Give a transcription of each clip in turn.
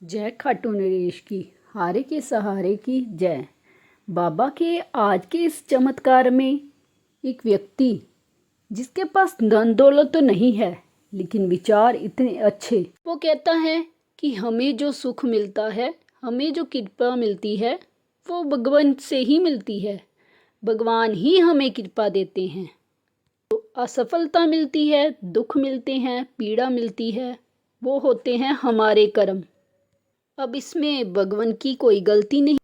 जय खाटू नरेश की, हारे के सहारे की जय। बाबा के आज के इस चमत्कार में एक व्यक्ति जिसके पास धन दौलत तो नहीं है लेकिन विचार इतने अच्छे, वो कहता है कि हमें जो सुख मिलता है, हमें जो कृपा मिलती है वो भगवान से ही मिलती है। भगवान ही हमें कृपा देते हैं। तो असफलता मिलती है, दुख मिलते हैं, पीड़ा मिलती है, वो होते हैं हमारे कर्म। अब इसमें भगवान की कोई गलती नहीं।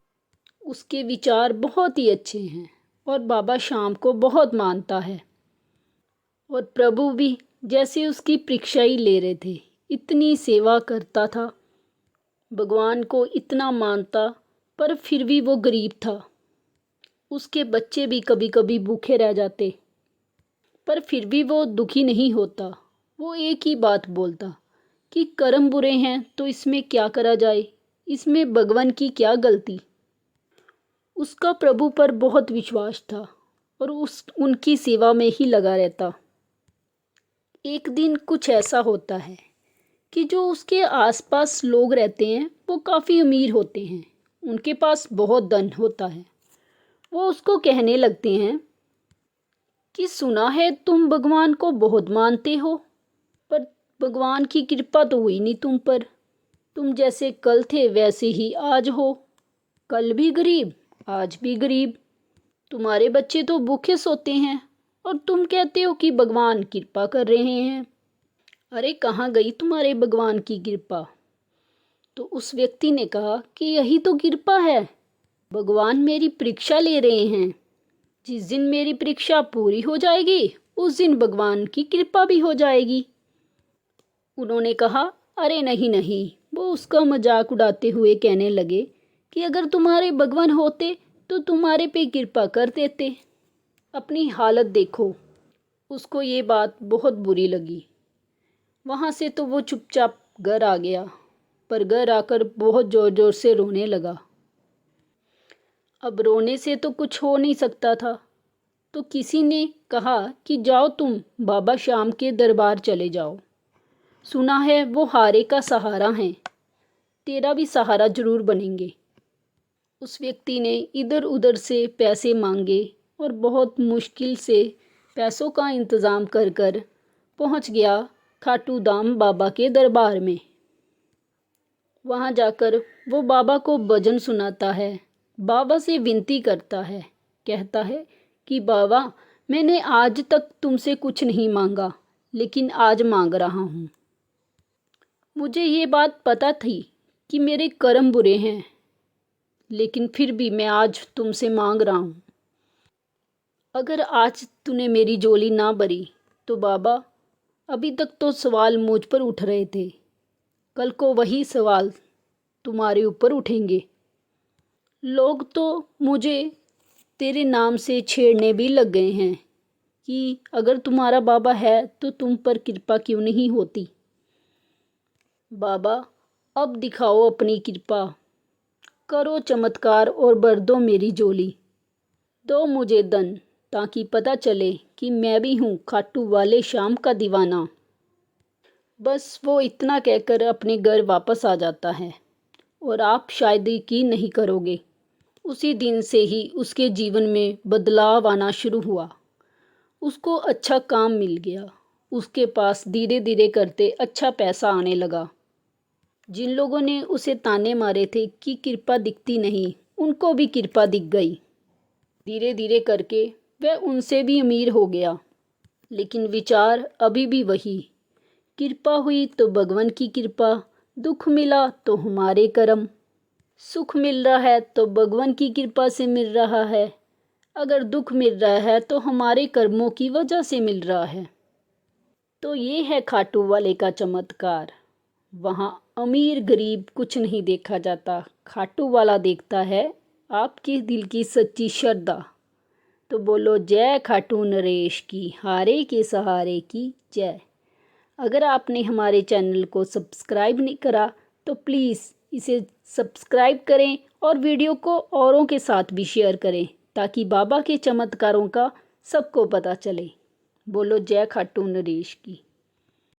उसके विचार बहुत ही अच्छे हैं और बाबा शाम को बहुत मानता है। और प्रभु भी जैसे उसकी परीक्षा ही ले रहे थे, इतनी सेवा करता था, भगवान को इतना मानता, पर फिर भी वो गरीब था। उसके बच्चे भी कभी कभी भूखे रह जाते, पर फिर भी वो दुखी नहीं होता। वो एक ही बात बोलता कि कर्म बुरे हैं तो इसमें क्या करा जाए, इसमें भगवान की क्या गलती। उसका प्रभु पर बहुत विश्वास था और उनकी सेवा में ही लगा रहता। एक दिन कुछ ऐसा होता है कि जो उसके आसपास लोग रहते हैं वो काफ़ी अमीर होते हैं, उनके पास बहुत धन होता है। वो उसको कहने लगते हैं कि सुना है तुम भगवान को बहुत मानते हो, पर भगवान की कृपा तो हुई नहीं तुम पर। तुम जैसे कल थे वैसे ही आज हो, कल भी गरीब आज भी गरीब। तुम्हारे बच्चे तो भूखे सोते हैं और तुम कहते हो कि भगवान कृपा कर रहे हैं। अरे कहाँ गई तुम्हारे भगवान की कृपा। तो उस व्यक्ति ने कहा कि यही तो कृपा है, भगवान मेरी परीक्षा ले रहे हैं। जिस दिन मेरी परीक्षा पूरी हो जाएगी उस दिन भगवान की कृपा भी हो जाएगी। उन्होंने कहा अरे नहीं नहीं। वो उसका मजाक उड़ाते हुए कहने लगे कि अगर तुम्हारे भगवान होते तो तुम्हारे पे कृपा कर देते। अपनी हालत देखो। उसको ये बात बहुत बुरी लगी। वहाँ से तो वो चुपचाप घर आ गया, पर घर आकर बहुत ज़ोर ज़ोर से रोने लगा। अब रोने से तो कुछ हो नहीं सकता था, तो किसी ने कहा कि जाओ तुम बाबा श्याम के दरबार चले जाओ, सुना है वो हारे का सहारा हैं, तेरा भी सहारा जरूर बनेंगे। उस व्यक्ति ने इधर उधर से पैसे मांगे और बहुत मुश्किल से पैसों का इंतज़ाम कर कर पहुँच गया खाटू धाम बाबा के दरबार में। वहाँ जाकर वो बाबा को भजन सुनाता है, बाबा से विनती करता है, कहता है कि बाबा मैंने आज तक तुमसे कुछ नहीं मांगा लेकिन आज मांग रहा हूँ। मुझे ये बात पता थी कि मेरे कर्म बुरे हैं, लेकिन फिर भी मैं आज तुमसे मांग रहा हूँ। अगर आज तूने मेरी झोली ना भरी तो बाबा अभी तक तो सवाल मुझ पर उठ रहे थे, कल को वही सवाल तुम्हारे ऊपर उठेंगे। लोग तो मुझे तेरे नाम से छेड़ने भी लग गए हैं कि अगर तुम्हारा बाबा है तो तुम पर कृपा क्यों नहीं होती। बाबा अब दिखाओ अपनी कृपा, करो चमत्कार और भर दो मेरी झोली। दो मुझे धन ताकि पता चले कि मैं भी हूँ खाटू वाले श्याम का दीवाना। बस वो इतना कहकर अपने घर वापस आ जाता है और आप शायद यकीन नहीं करोगे, उसी दिन से ही उसके जीवन में बदलाव आना शुरू हुआ। उसको अच्छा काम मिल गया, उसके पास धीरे धीरे करते अच्छा पैसा आने लगा। जिन लोगों ने उसे ताने मारे थे कि कृपा दिखती नहीं, उनको भी कृपा दिख गई। धीरे धीरे करके वह उनसे भी अमीर हो गया, लेकिन विचार अभी भी वही। कृपा हुई तो भगवान की कृपा, दुख मिला तो हमारे कर्म। सुख मिल रहा है तो भगवान की कृपा से मिल रहा है, अगर दुख मिल रहा है तो हमारे कर्मों की वजह से मिल रहा है। तो ये है खाटू वाले का चमत्कार। वहाँ अमीर गरीब कुछ नहीं देखा जाता, खाटू वाला देखता है आपके दिल की सच्ची श्रद्धा। तो बोलो जय खाटू नरेश की, हारे के सहारे की जय। अगर आपने हमारे चैनल को सब्सक्राइब नहीं करा तो प्लीज़ इसे सब्सक्राइब करें और वीडियो को औरों के साथ भी शेयर करें ताकि बाबा के चमत्कारों का सबको पता चले। बोलो जय खाटू नरेश की।